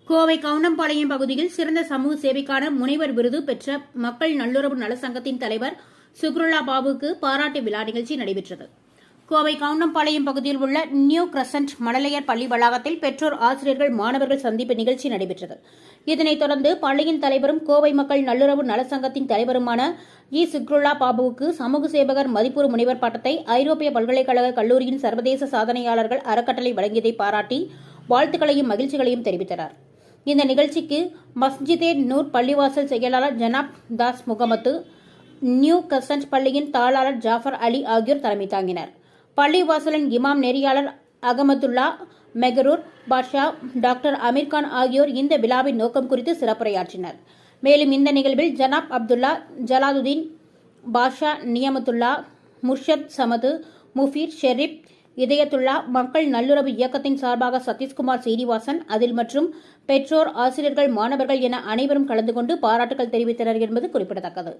கோவை கவுண்டம்பாளையம் பகுதியில் சிறந்த சமூக சேவைக்கான முனைவர் விருது பெற்ற மக்கள் நல்லுறவு நலச்சங்கத்தின் தலைவர் சுக்ருல்லா பாபுவுக்கு பாராட்டு விழா நிகழ்ச்சி நடைபெற்றது. கோவை கவுண்டம்பாளையம் பகுதியில் உள்ள நியூ கிரசன்ட் மழலையர் பள்ளி வளாகத்தில் பெற்றோர், ஆசிரியர்கள், மாணவர்கள் சந்திப்பு நிகழ்ச்சி நடைபெற்றது. இதனைத் தொடர்ந்து பள்ளியின் தலைவரும் கோவை மக்கள் நல்லுறவு நலச்சங்கத்தின் தலைவருமான சுக்ருல்லா பாபுவுக்கு சமூக சேவகர் மதிப்புறு முனைவர் பட்டத்தை ஐரோப்பிய பல்கலைக்கழக கல்லூரியின் சர்வதேச சாதனையாளர்கள் அறக்கட்டளை வழங்கியதை பாராட்டி வாழ்த்துக்களையும் மகிழ்ச்சிகளையும் தெரிவித்தனர். இந்த நிகழ்ச்சிக்கு மஸ்ஜிதே நூர் பள்ளிவாசல் செயலாளர் ஜனாப் தாஸ் முகமது, நியூ கிரசன்ட் பள்ளியின் தாளாளர் ஜாஃபர் அலி ஆகியோர் தலைமை தாங்கினர். பள்ளிவாசலின் இமாம் நெறியாளர் அகமதுல்லா மெகரூர் பாஷா, டாக்டர் அமீர்கான் ஆகியோர் இந்த விழாவின் நோக்கம் குறித்து சிறப்புரையாற்றினர். மேலும் இந்த நிகழ்வில் ஜனாப் அப்துல்லா, ஜலாலுதீன் பாஷா, நியமத்துல்லா, முர்ஷத் சமது, முஃபீர் ஷெரீப், இதயத்துல்லா, மக்கள் நல்லுறவு இயக்கத்தின் சார்பாக சதீஷ்குமார் சீனிவாசன், அதில் மற்றும் பெற்றோர், ஆசிரியர்கள், மாணவர்கள் என அனைவரும் கலந்து கொண்டு பாராட்டுகள் தெரிவித்தனர் என்பது குறிப்பிடத்தக்கது.